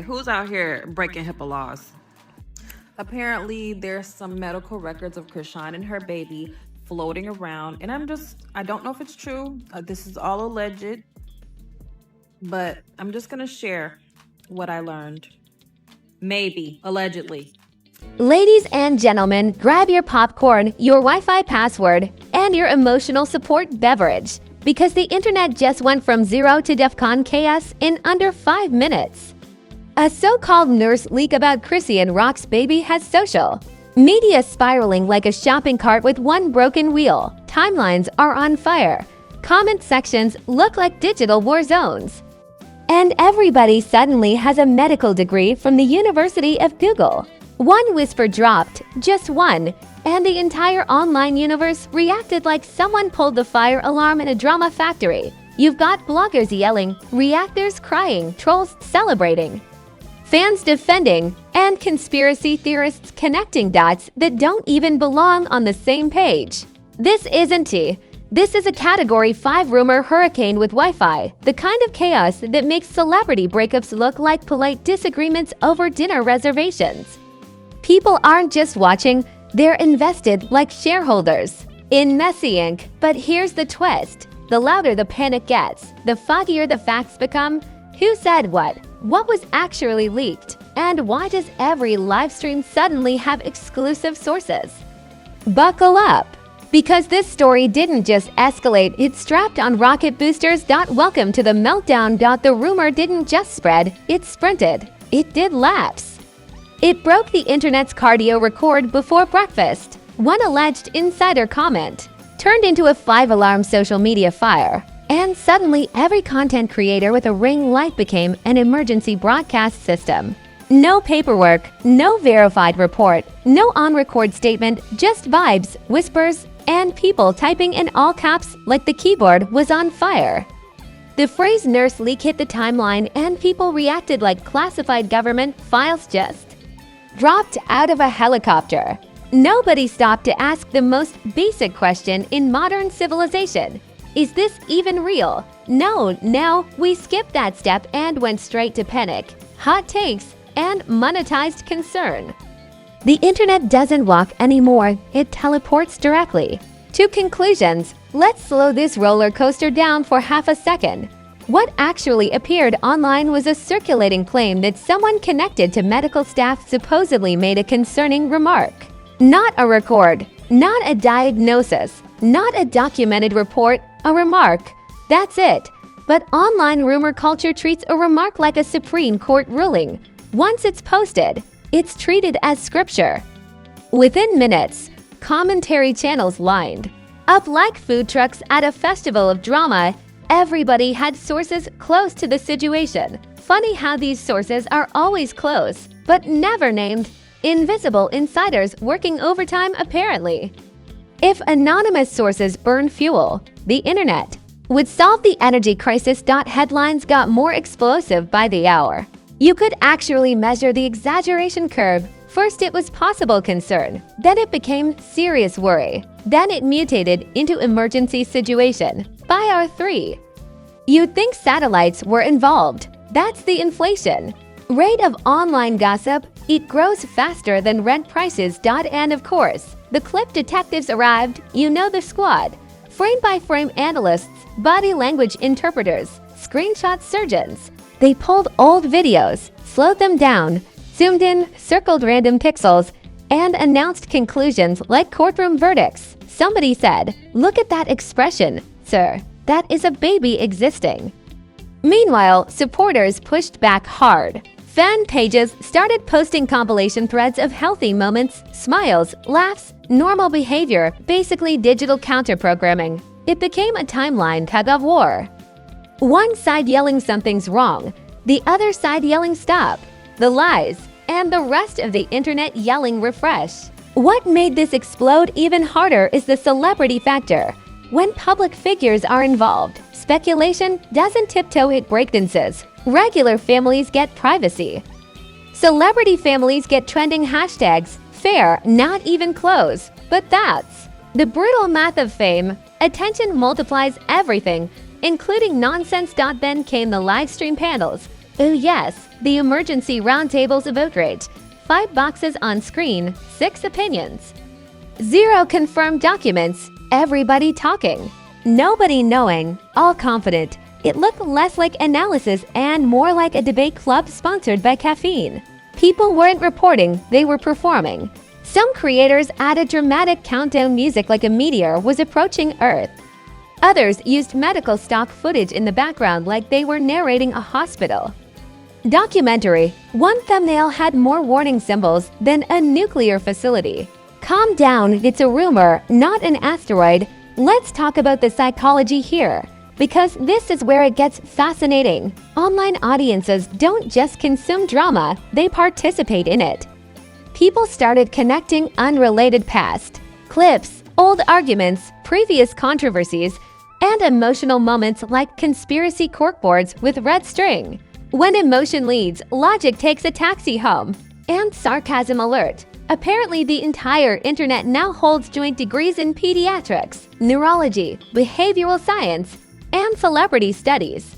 Who's out here breaking HIPAA laws? Apparently, there's some medical records of Chrisean and her baby floating around, and I don't know if it's true. This is all alleged, but I'm just gonna share what I learned. Maybe, allegedly. Ladies and gentlemen, grab your popcorn, your Wi-Fi password, and your emotional support beverage, because the internet just went from zero to DEFCON chaos in under 5 minutes. A so-called nurse leak about Chrisean rocks baby has social. Media spiraling like a shopping cart with one broken wheel. Timelines are on fire. Comment sections look like digital war zones. And everybody suddenly has a medical degree from the University of Google. One whisper dropped, just one, and the entire online universe reacted like someone pulled the fire alarm in a drama factory. You've got bloggers yelling, reactors crying, trolls celebrating, fans defending, and conspiracy theorists connecting dots that don't even belong on the same page. This isn't tea. This is a Category 5 rumor hurricane with Wi-Fi, the kind of chaos that makes celebrity breakups look like polite disagreements over dinner reservations. People aren't just watching, they're invested like shareholders in Messy Inc. But here's the twist. The louder the panic gets, the foggier the facts become. Who said what was actually leaked, and why does every live stream suddenly have exclusive sources? Buckle up, because this story didn't just escalate, it strapped on rocket boosters. Welcome to the meltdown. The rumor didn't just spread, it sprinted. It did laps. It broke the internet's cardio record before breakfast. One alleged insider comment turned into a 5-alarm social media fire. And suddenly, every content creator with a ring light became an emergency broadcast system. No paperwork, no verified report, no on-record statement, just vibes, whispers, and people typing in all caps like the keyboard was on fire. The phrase nurse leak hit the timeline, and people reacted like classified government files just dropped out of a helicopter. Nobody stopped to ask the most basic question in modern civilization. Is this even real? No, we skipped that step and went straight to panic, hot takes, and monetized concern. The internet doesn't walk anymore, it teleports directly. To conclusions, let's slow this roller coaster down for half a second. What actually appeared online was a circulating claim that someone connected to medical staff supposedly made a concerning remark. Not a record, not a diagnosis, not a documented report, a remark. That's it. But online rumor culture treats a remark like a Supreme Court ruling. Once it's posted, it's treated as scripture. Within minutes, commentary channels lined up like food trucks at a festival of drama. Everybody had sources close to the situation. Funny how these sources are always close, but never named. Invisible insiders working overtime apparently. If anonymous sources burn fuel, the internet would solve the energy crisis. Headlines got more explosive by the hour. You could actually measure the exaggeration curve. First it was possible concern, then it became serious worry, then it mutated into emergency situation. By hour 3, you'd think satellites were involved. That's the inflation rate of online gossip. It grows faster than rent prices. And of course, the clip detectives arrived, you know the squad. Frame-by-frame analysts, body language interpreters, screenshot surgeons. They pulled old videos, slowed them down, zoomed in, circled random pixels, and announced conclusions like courtroom verdicts. Somebody said, "Look at that expression, sir. That is a baby existing." Meanwhile, supporters pushed back hard. Fan pages started posting compilation threads of healthy moments, smiles, laughs, normal behavior, basically digital counter-programming. It became a timeline tug-of-war. One side yelling something's wrong, the other side yelling stop, the lies, and the rest of the internet yelling refresh. What made this explode even harder is the celebrity factor. When public figures are involved, speculation doesn't tiptoe hit breakdances. Regular families get privacy. Celebrity families get trending hashtags. Fair, not even close. But that's the brutal math of fame. Attention multiplies everything, including nonsense. Then came the live stream panels. Oh yes, the emergency roundtables of outrage. 5 boxes on screen, 6 opinions. 0 confirmed documents, everybody talking. Nobody knowing, all confident. It looked less like analysis and more like a debate club sponsored by caffeine. People weren't reporting, they were performing. Some creators added dramatic countdown music like a meteor was approaching Earth. Others used medical stock footage in the background like they were narrating a hospital. Documentary. One thumbnail had more warning symbols than a nuclear facility. Calm down, it's a rumor, not an asteroid. Let's talk about the psychology here, because this is where it gets fascinating. Online audiences don't just consume drama, they participate in it. People started connecting unrelated past, clips, old arguments, previous controversies, and emotional moments like conspiracy corkboards with red string. When emotion leads, logic takes a taxi home. And sarcasm alert. Apparently, the entire internet now holds joint degrees in pediatrics, neurology, behavioral science, and celebrity studies.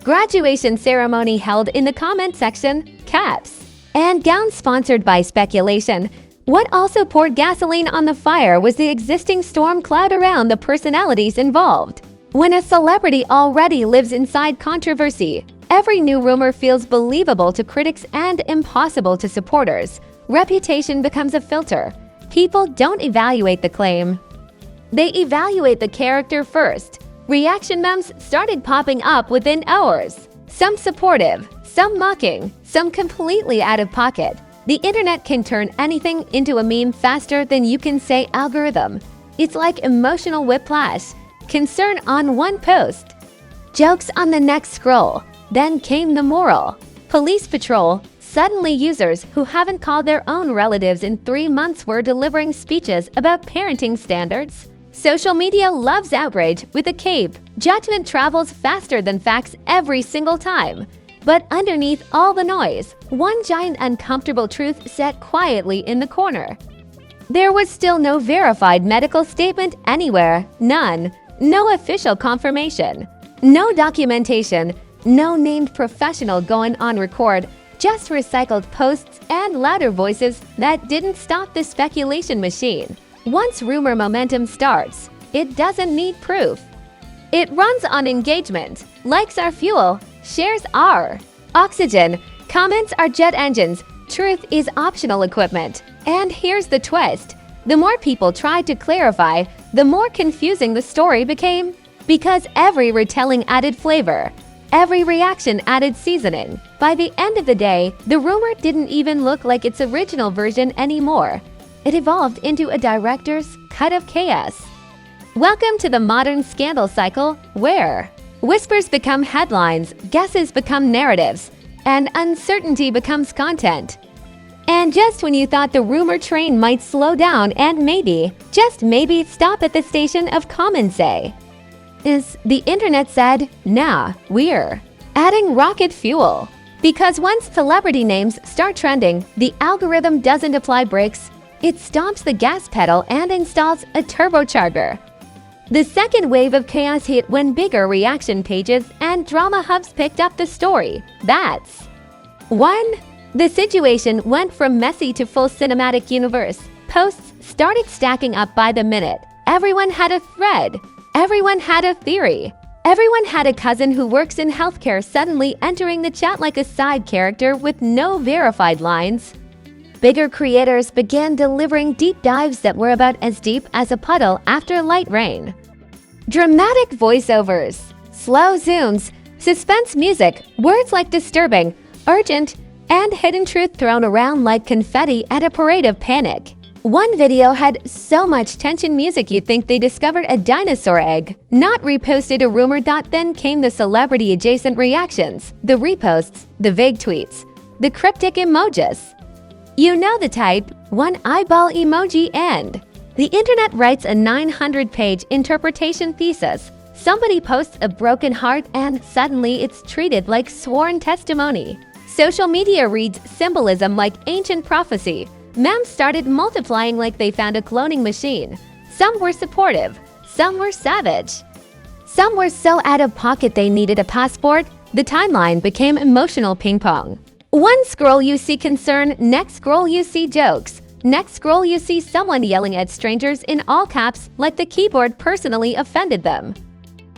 Graduation ceremony held in the comment section, caps. And gown sponsored by speculation. What also poured gasoline on the fire was the existing storm cloud around the personalities involved. When a celebrity already lives inside controversy, every new rumor feels believable to critics and impossible to supporters. Reputation becomes a filter. People don't evaluate the claim. They evaluate the character first. Reaction memes started popping up within hours. Some supportive, some mocking, some completely out of pocket. The internet can turn anything into a meme faster than you can say algorithm. It's like emotional whiplash. Concern on one post. Jokes on the next scroll. Then came the moral. Police patrol. Suddenly users who haven't called their own relatives in 3 months were delivering speeches about parenting standards. Social media loves outrage with a cape. Judgment travels faster than facts every single time. But underneath all the noise, one giant uncomfortable truth sat quietly in the corner. There was still no verified medical statement anywhere. None. No official confirmation. No documentation. No named professional going on record, just recycled posts and louder voices that didn't stop the speculation machine. Once rumor momentum starts, it doesn't need proof. It runs on engagement. Likes are fuel, shares are oxygen, comments are jet engines, truth is optional equipment. And here's the twist. The more people tried to clarify, the more confusing the story became. Because every retelling added flavor. Every reaction added seasoning. By the end of the day, the rumor didn't even look like its original version anymore. It evolved into a director's cut of chaos. Welcome to the modern scandal cycle, where whispers become headlines, guesses become narratives, and uncertainty becomes content. And just when you thought the rumor train might slow down and maybe, just maybe, stop at the station of common say, the internet said, nah, we're adding rocket fuel. Because once celebrity names start trending, the algorithm doesn't apply brakes. It stomps the gas pedal and installs a turbocharger. The second wave of chaos hit when bigger reaction pages and drama hubs picked up the story. That's 1. The situation went from messy to full cinematic universe. Posts started stacking up by the minute. Everyone had a thread. Everyone had a theory. Everyone had a cousin who works in healthcare suddenly entering the chat like a side character with no verified lines. Bigger creators began delivering deep dives that were about as deep as a puddle after light rain. Dramatic voiceovers, slow zooms, suspense music, words like disturbing, urgent, and hidden truth thrown around like confetti at a parade of panic. One video had so much tension music you'd think they discovered a dinosaur egg. Not reposted a rumor. Then came the celebrity-adjacent reactions, the reposts, the vague tweets, the cryptic emojis. You know the type, one eyeball emoji and the internet writes a 900-page interpretation thesis. Somebody posts a broken heart and suddenly it's treated like sworn testimony. Social media reads symbolism like ancient prophecy. Memes started multiplying like they found a cloning machine. Some were supportive, some were savage. Some were so out of pocket they needed a passport. The timeline became emotional ping pong. One scroll you see concern, next scroll you see jokes. Next scroll you see someone yelling at strangers in all caps like the keyboard personally offended them.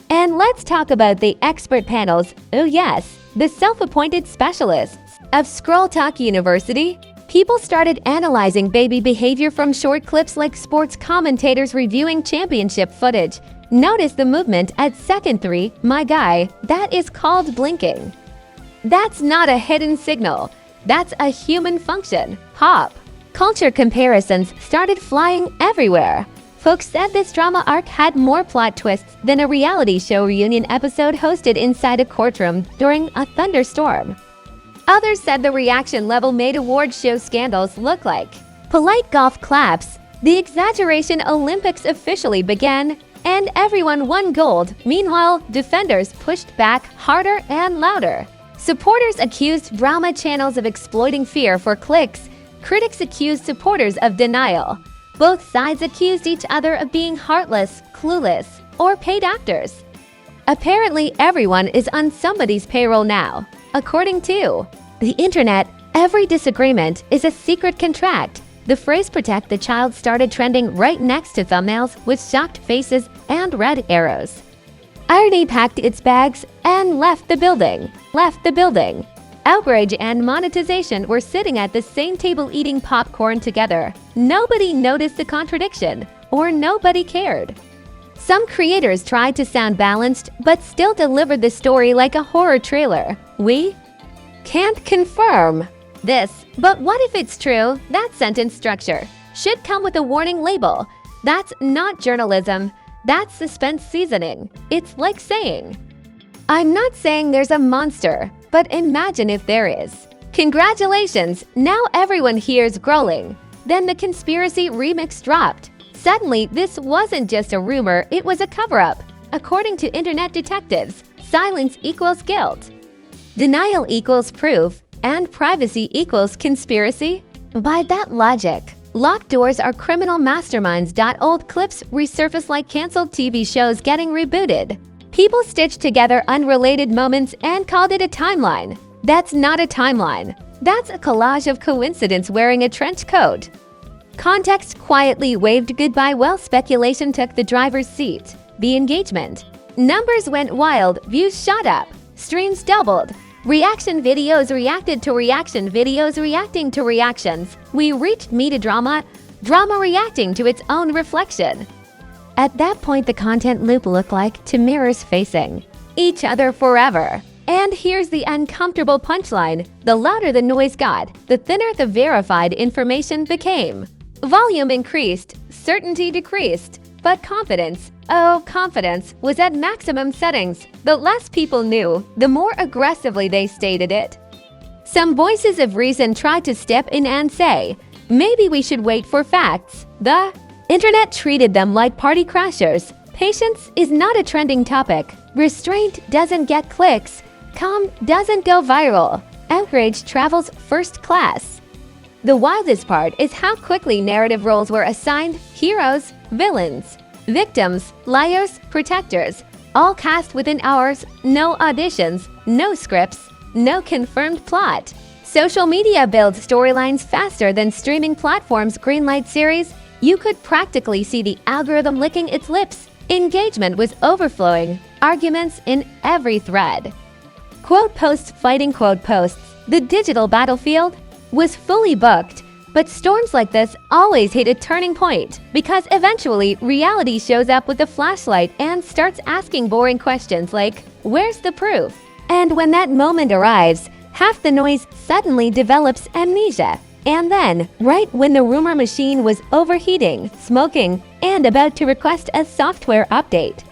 And let's talk about the expert panels. Oh yes, the self-appointed specialists of Scroll Talk University. People started analyzing baby behavior from short clips like sports commentators reviewing championship footage. Notice the movement at second 3, my guy, that is called blinking. That's not a hidden signal. That's a human function. Pop. Culture comparisons started flying everywhere. Folks said this drama arc had more plot twists than a reality show reunion episode hosted inside a courtroom during a thunderstorm. Others said the reaction level made award show scandals look like polite golf claps. The exaggeration Olympics officially began, and everyone won gold. Meanwhile, defenders pushed back harder and louder. Supporters accused drama channels of exploiting fear for clicks. Critics accused supporters of denial. Both sides accused each other of being heartless, clueless, or paid actors. Apparently, everyone is on somebody's payroll now. According to the internet, every disagreement is a secret contract. The phrase "protect the child" started trending right next to thumbnails with shocked faces and red arrows. Irony packed its bags and left the building. Outrage and monetization were sitting at the same table eating popcorn together. Nobody noticed the contradiction, or nobody cared. Some creators tried to sound balanced, but still delivered the story like a horror trailer. We can't confirm this, but what if it's true? That sentence structure should come with a warning label. That's not journalism. That's suspense seasoning. It's like saying, I'm not saying there's a monster, but imagine if there is. Congratulations, now everyone hears growling. Then the conspiracy remix dropped. Suddenly, this wasn't just a rumor, it was a cover-up. According to internet detectives, silence equals guilt. Denial equals proof, and privacy equals conspiracy? By that logic, locked doors are criminal masterminds. Old clips resurface like canceled TV shows getting rebooted. People stitched together unrelated moments and called it a timeline. That's not a timeline. That's a collage of coincidence wearing a trench coat. Context quietly waved goodbye while speculation took the driver's seat. The engagement. Numbers went wild, views shot up, streams doubled. Reaction videos reacted to reaction videos reacting to reactions. We reached meta drama, drama reacting to its own reflection. At that point, the content loop looked like two mirrors facing each other forever. And here's the uncomfortable punchline. The louder the noise got, the thinner the verified information became. Volume increased, certainty decreased, but confidence, confidence was at maximum settings. The less people knew, the more aggressively they stated it. Some voices of reason tried to step in and say, maybe we should wait for facts. The internet treated them like party crashers. Patience is not a trending topic. Restraint doesn't get clicks. Calm doesn't go viral. Outrage travels first class. The wildest part is how quickly narrative roles were assigned: heroes, villains, victims, liars, protectors, all cast within hours, no auditions, no scripts, no confirmed plot. Social media builds storylines faster than streaming platforms greenlight series. You could practically see the algorithm licking its lips. Engagement was overflowing, arguments in every thread. Quote posts fighting quote posts. The digital battlefield was fully booked, but storms like this always hit a turning point because eventually reality shows up with a flashlight and starts asking boring questions like, where's the proof? And when that moment arrives, half the noise suddenly develops amnesia. And then, right when the rumor machine was overheating, smoking, and about to request a software update,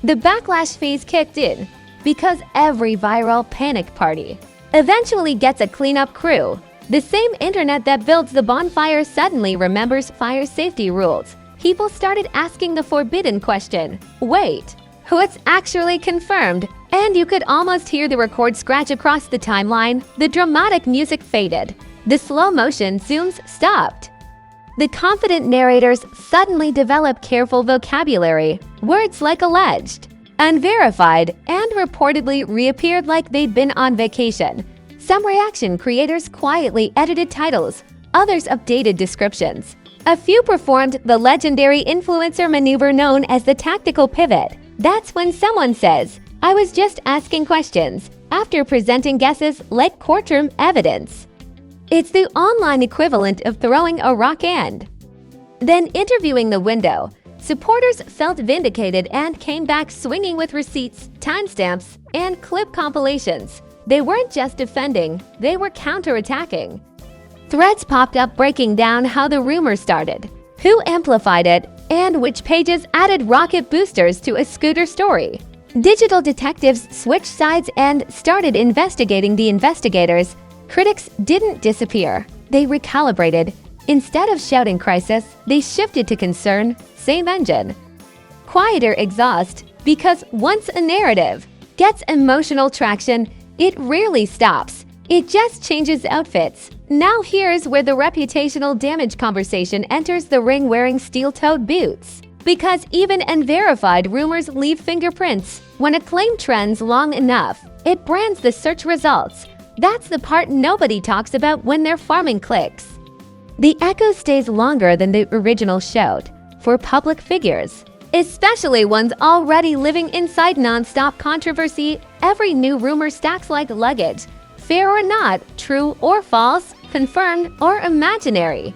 the backlash phase kicked in because every viral panic party eventually gets a cleanup crew. The same internet that builds the bonfire suddenly remembers fire safety rules. People started asking the forbidden question, wait, what's actually confirmed? And you could almost hear the record scratch across the timeline. The dramatic music faded. The slow motion zooms stopped. The confident narrators suddenly develop careful vocabulary. Words like alleged, unverified, and reportedly reappeared like they'd been on vacation. Some reaction creators quietly edited titles, others updated descriptions. A few performed the legendary influencer maneuver known as the tactical pivot. That's when someone says, "I was just asking questions," after presenting guesses like courtroom evidence. It's the online equivalent of throwing a rock and then interviewing the window. Supporters felt vindicated and came back swinging with receipts, timestamps, and clip compilations. They weren't just defending, they were counterattacking. Threads popped up breaking down how the rumor started, who amplified it, and which pages added rocket boosters to a scooter story. Digital detectives switched sides and started investigating the investigators. Critics didn't disappear. They recalibrated. Instead of shouting crisis, they shifted to concern, same engine. Quieter exhaust, because once a narrative gets emotional traction, it rarely stops. It just changes outfits. Now here's where the reputational damage conversation enters the ring wearing steel-toed boots. Because even unverified rumors leave fingerprints. When a claim trends long enough, it brands the search results. That's the part nobody talks about when they're farming clicks. The echo stays longer than the original showed for public figures, especially ones already living inside non-stop controversy. Every new rumor stacks like luggage. Fair or not, true or false, confirmed or imaginary.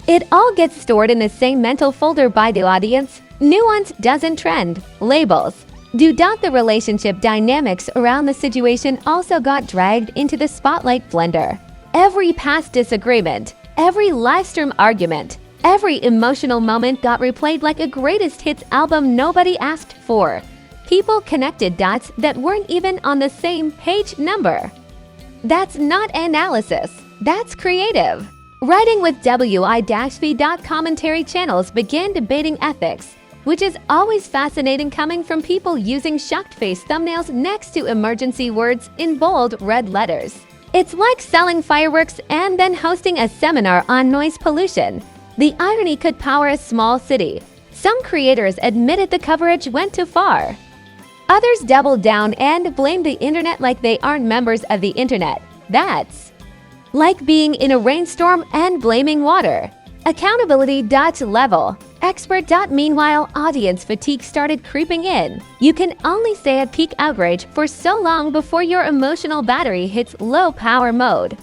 It all gets stored in the same mental folder by the audience. Nuance doesn't trend. Labels. The relationship dynamics around the situation also got dragged into the spotlight blender. Every past disagreement, every livestream argument, every emotional moment got replayed like a greatest hits album nobody asked for. People connected dots that weren't even on the same page number. That's not analysis, that's creative. Writing with WI-V. Commentary channels began debating ethics, which is always fascinating coming from people using shocked face thumbnails next to emergency words in bold red letters. It's like selling fireworks and then hosting a seminar on noise pollution. The irony could power a small city. Some creators admitted the coverage went too far. Others doubled down and blamed the internet like they aren't members of the internet. That's like being in a rainstorm and blaming water. Accountability level. Expert. Meanwhile, audience fatigue started creeping in. You can only stay at peak outrage for so long before your emotional battery hits low power mode.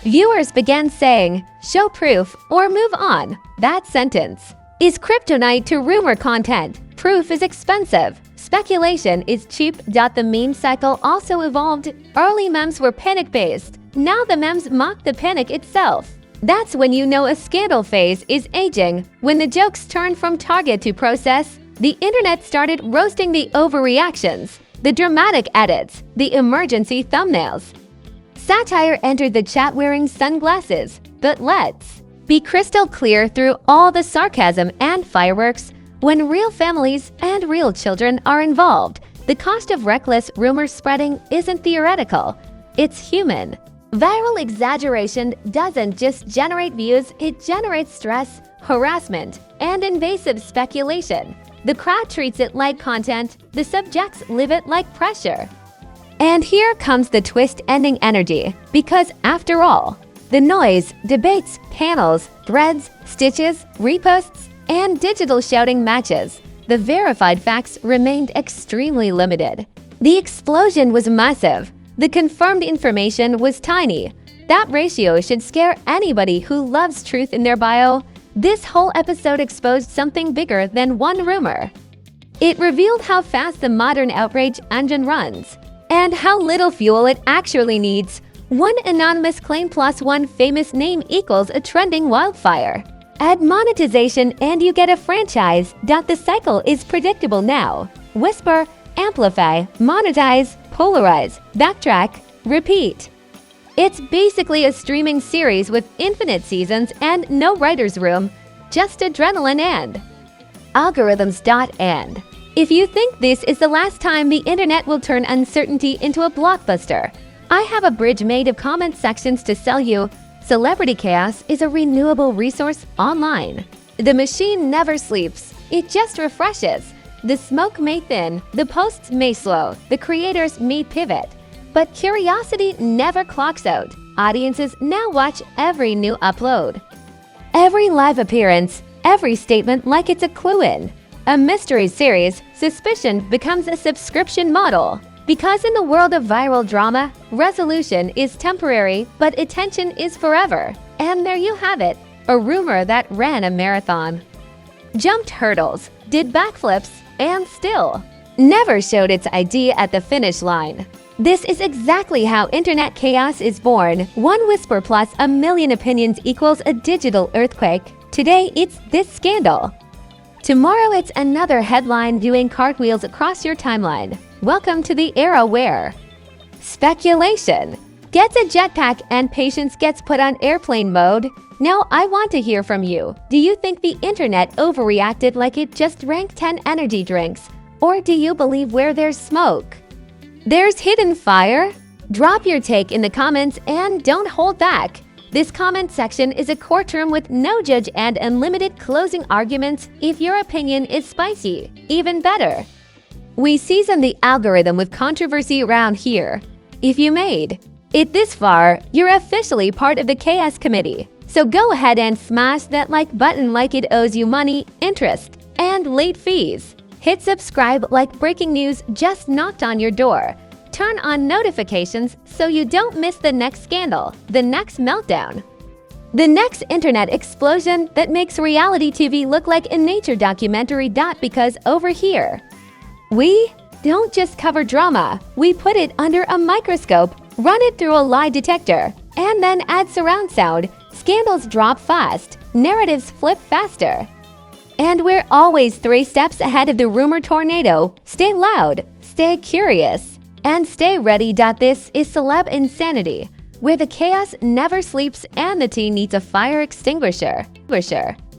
Viewers began saying, "Show proof or move on." That sentence is kryptonite to rumor content. Proof is expensive. Speculation is cheap. The meme cycle also evolved. Early memes were panic-based. Now the memes mock the panic itself. That's when you know a scandal phase is aging. When the jokes turned from target to process, the internet started roasting the overreactions, the dramatic edits, the emergency thumbnails. Satire entered the chat wearing sunglasses, but let's be crystal clear through all the sarcasm and fireworks. When real families and real children are involved, the cost of reckless rumor spreading isn't theoretical, it's human. Viral exaggeration doesn't just generate views, it generates stress, harassment, and invasive speculation. The crowd treats it like content, the subjects live it like pressure. And here comes the twist-ending energy, because after all, the noise, debates, panels, threads, stitches, reposts, and digital shouting matches, the verified facts remained extremely limited. The explosion was massive. The confirmed information was tiny. That ratio should scare anybody who loves truth in their bio. This whole episode exposed something bigger than one rumor. It revealed how fast the modern outrage engine runs, and how little fuel it actually needs. One anonymous claim plus one famous name equals a trending wildfire. Add monetization and you get a franchise. The cycle is predictable now. Whisper, amplify, monetize, polarize, backtrack, repeat. It's basically a streaming series with infinite seasons and no writer's room, just adrenaline and algorithms. And if you think this is the last time the internet will turn uncertainty into a blockbuster, I have a bridge made of comment sections to sell you. Celebrity chaos is a renewable resource online. The machine never sleeps, it just refreshes. The smoke may thin, the posts may slow, the creators may pivot, But curiosity never clocks out. Audiences now watch every new upload. Every live appearance, every statement like it's a clue in. A mystery series, suspicion becomes a subscription model. Because in the world of viral drama, resolution is temporary, but attention is forever. And there you have it, a rumor that ran a marathon. Jumped hurdles, did backflips, and still never showed its ID at the finish line. This is exactly how internet chaos is born. One whisper plus a million opinions equals a digital earthquake. Today, it's this scandal. Tomorrow, it's another headline doing cartwheels across your timeline. Welcome to the era where speculation gets a jetpack and patience gets put on airplane mode. Now, I want to hear from you. Do you think the internet overreacted like it just drank 10 energy drinks? Or do you believe where there's smoke, there's hidden fire? Drop your take in the comments and don't hold back. This comment section is a courtroom with no judge and unlimited closing arguments. If your opinion is spicy, even better. We season the algorithm with controversy around here. If you made it this far, you're officially part of the Chaos Committee. So go ahead and smash that like button like it owes you money, interest, and late fees. Hit subscribe like breaking news just knocked on your door. Turn on notifications so you don't miss the next scandal, the next meltdown, the next internet explosion that makes reality TV look like a nature documentary. Because over here, we don't just cover drama, we put it under a microscope, run it through a lie detector, and then add surround sound. Scandals drop fast, narratives flip faster. And we're always 3 steps ahead of the rumor tornado. Stay loud, stay curious, and stay ready. This is Celeb Insanity, where the chaos never sleeps and the tea needs a fire extinguisher.